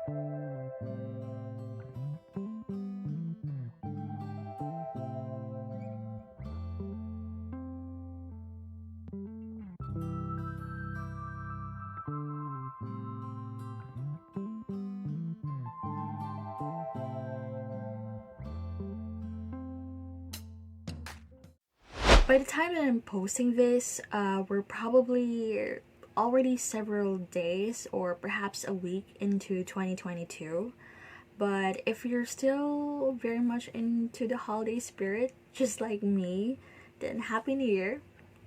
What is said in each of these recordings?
By the time that I'm posting this, we're probably already several days or perhaps a week into 2022. But if you're still very much into the holiday spirit, just like me, then Happy New Year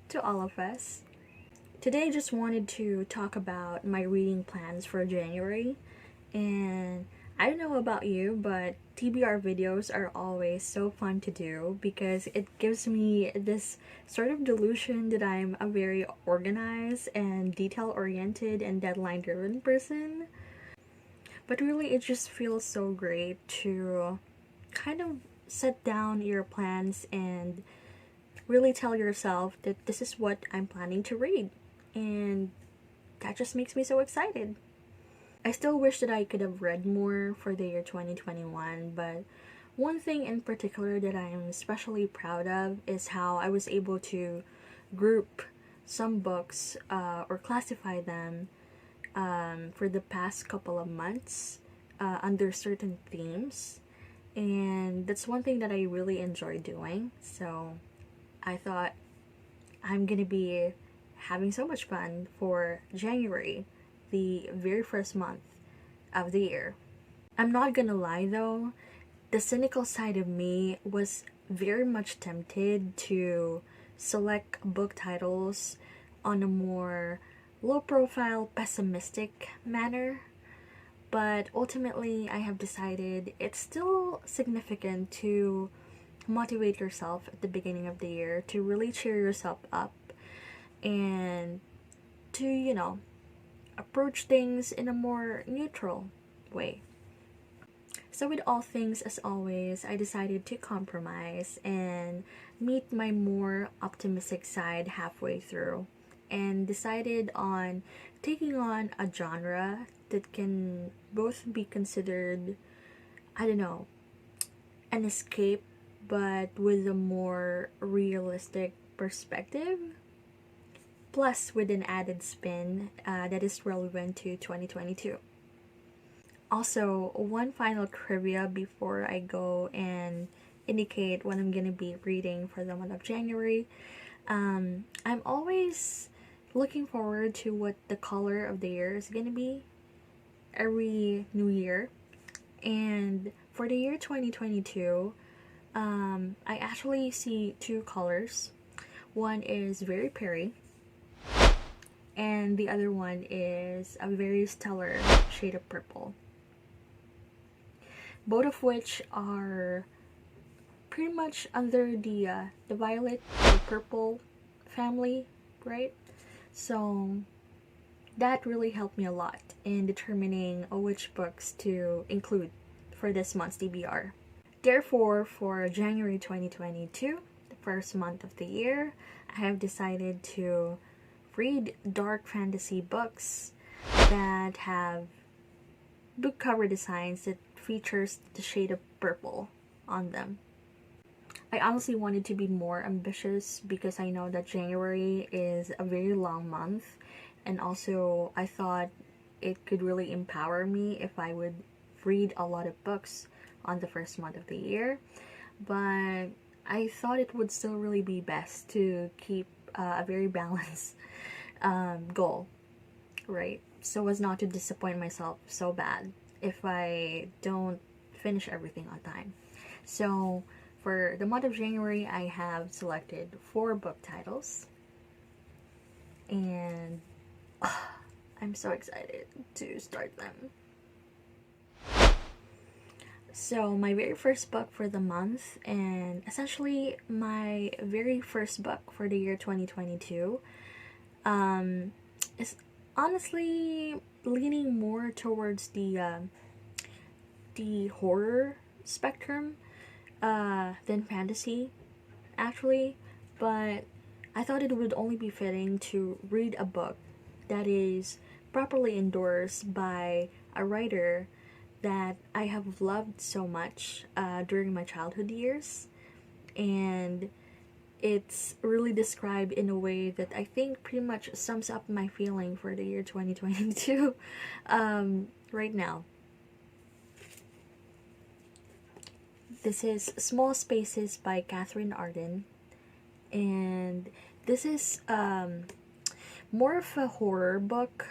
to all of us. Today, I just wanted to talk about my reading plans for January. And I don't know about you, but TBR videos are always so fun to do because it gives me this sort of delusion that I'm a very organized and detail oriented and deadline driven person. But really, it just feels so great to kind of set down your plans and really tell yourself that this is what I'm planning to read. And that just makes me so excited. I still wish that I could have read more for the year 2021, but one thing in particular that I am especially proud of is how I was able to group some books or classify them for the past couple of months under certain themes. And that's one thing that I really enjoy doing. So I thought I'm gonna be having so much fun for January, the very first month of the year. I'm not gonna lie though, the cynical side of me was very much tempted to select book titles on a more low profile, pessimistic manner. But ultimately, I have decided it's still significant to motivate yourself at the beginning of the year, to really cheer yourself up, and to, approach things in a more neutral way. So, with all things, as always, I decided to compromise and meet my more optimistic side halfway through and decided on taking on a genre that can both be considered, I don't know, an escape, but with a more realistic perspective, plus with an added spin that is relevant to 2022. Also, one final trivia before I go and indicate what I'm gonna be reading for the month of January. I'm always looking forward to what the color of the year is gonna be every new year. And for the year 2022, I actually see two colors. One is very peri, and the other one is a very stellar shade of purple. Both of which are pretty much under the violet or purple family, right? So that really helped me a lot in determining which books to include for this month's TBR. Therefore, for January 2022, the first month of the year, I have decided to read dark fantasy books that have book cover designs that features the shade of purple on them. I honestly wanted to be more ambitious because I know that January is a very long month, and also I thought it could really empower me if I would read a lot of books on the first month of the year. But I thought it would still really be best to keep a very balanced goal, right? So as not to disappoint myself so bad if I don't finish everything on time. So for the month of January, I have selected 4 book titles, and I'm so excited to start them. So my very first book for the month, and essentially my very first book for the year 2022, is honestly leaning more towards the horror spectrum than fantasy, actually. But I thought it would only be fitting to read a book that is properly endorsed by a writer that I have loved so much during my childhood years, and it's really described in a way that I think pretty much sums up my feeling for the year 2022 right now. This is Small Spaces by Catherine Arden, and this is more of a horror book,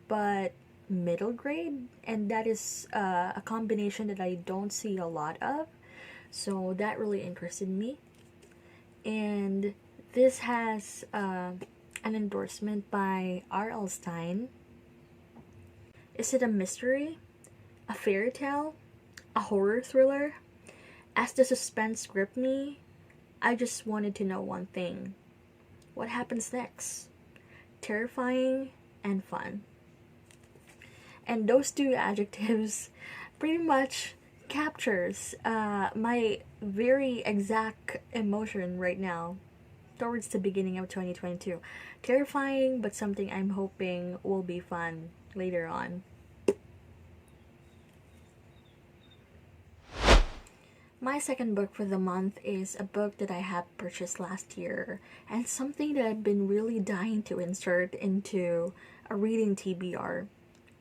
but middle grade, and that is a combination that I don't see a lot of, so that really interested me. And this has an endorsement by R.L. Stein. Is it a mystery, a fairy tale, a horror thriller? As the suspense gripped me, I just wanted to know one thing: what happens next? Terrifying and fun. And those two adjectives pretty much captures my very exact emotion right now towards the beginning of 2022. Terrifying, but something I'm hoping will be fun later on. My second book for the month is a book that I have purchased last year, and something that I've been really dying to insert into a reading TBR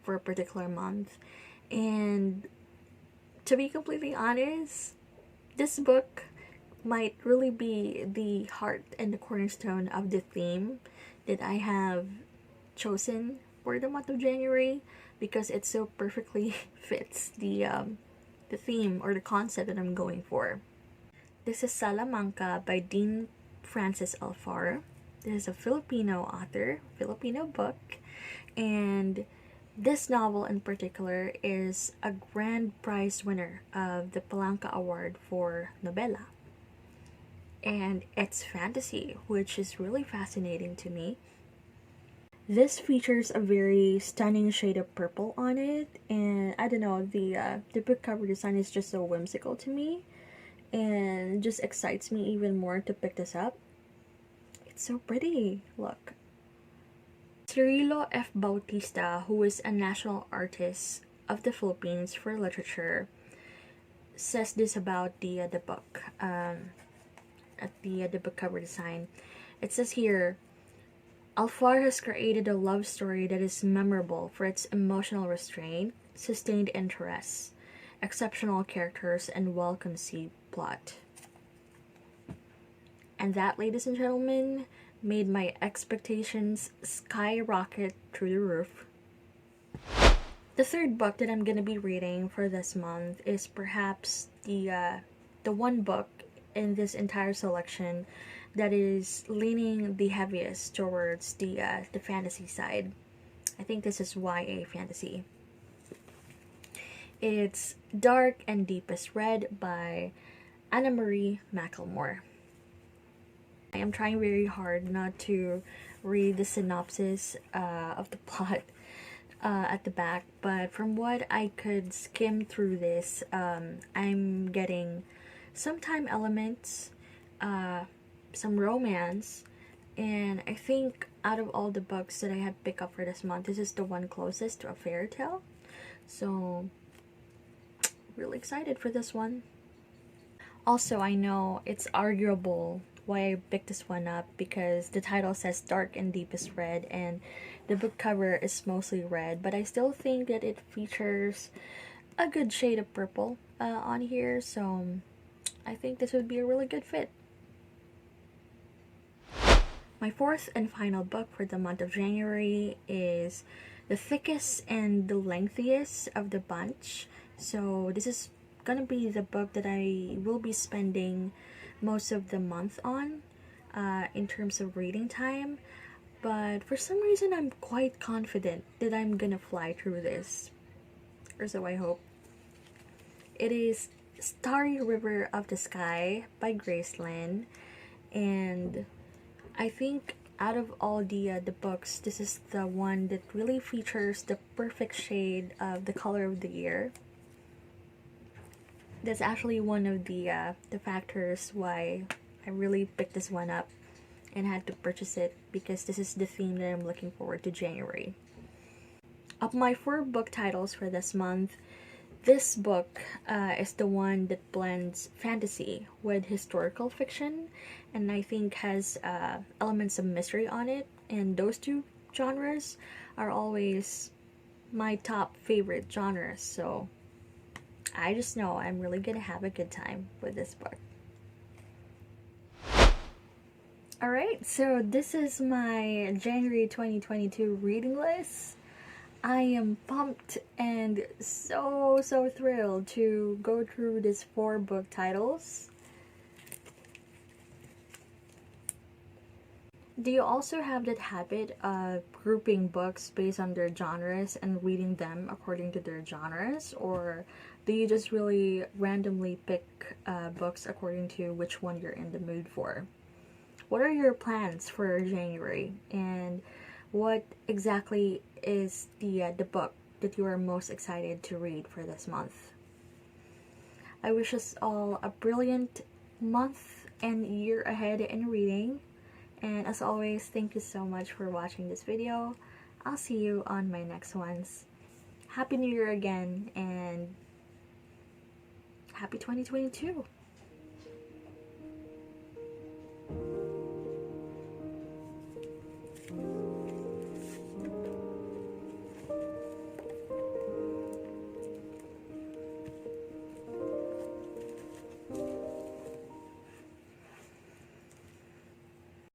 for a particular month. And to be completely honest, this book might really be the heart and the cornerstone of the theme that I have chosen for the month of January, because it so perfectly fits the theme or the concept that I'm going for. This is Salamanca by Dean Francis Alfaro. This is a Filipino author, Filipino book, and this novel in particular is a grand prize winner of the Palanca Award for Novela. And it's fantasy, which is really fascinating to me. This features a very stunning shade of purple on it, and I don't know, the book cover design is just so whimsical to me, and just excites me even more to pick this up. It's so pretty. Look. Cirilo F. Bautista, who is a national artist of the Philippines for literature, says this about the book. At the book cover design, it says here, Alfaro has created a love story that is memorable for its emotional restraint, sustained interest, exceptional characters, and well-conceived plot. And that, ladies and gentlemen, made my expectations skyrocket through the roof. The third book that I'm gonna be reading for this month is perhaps the one book in this entire selection that is leaning the heaviest towards the fantasy side. I think this is YA fantasy. It's Dark and Deepest Red by Anna Marie McElmore. I am trying very hard not to read the synopsis of the plot at the back, but from what I could skim through this, I'm getting some time elements, some romance, and I think out of all the books that I have picked up for this month, this is the one closest to a fairy tale. So, really excited for this one. Also, I know it's arguable why I picked this one up, because the title says Dark and Deepest Red, and the book cover is mostly red, but I still think that it features a good shade of purple on here, so I think this would be a really good fit. My fourth and final book for the month of January is the thickest and the lengthiest of the bunch. So this is gonna be the book that I will be spending most of the month on in terms of reading time. But for some reason, I'm quite confident that I'm gonna fly through this. Or so I hope. It is Starry River of the Sky by Grace Lin. And I think out of all the books, this is the one that really features the perfect shade of the color of the year. That's actually one of the factors why I really picked this one up and had to purchase it, because this is the theme that I'm looking forward to January. Of my 4 book titles for this month, This book is the one that blends fantasy with historical fiction, and I think has elements of mystery on it. And those two genres are always my top favorite genres, so I just know I'm really gonna have a good time with this book. Alright, so this is my January 2022 reading list. I am pumped and so thrilled to go through these 4 book titles. Do you also have that habit of grouping books based on their genres and reading them according to their genres? Or do you just really randomly pick books according to which one you're in the mood for? What are your plans for January? And what exactly is the book that you are most excited to read for this month? I wish us all a brilliant month and year ahead in reading. And as always, thank you so much for watching this video. I'll see you on my next ones. Happy New Year again, and happy 2022!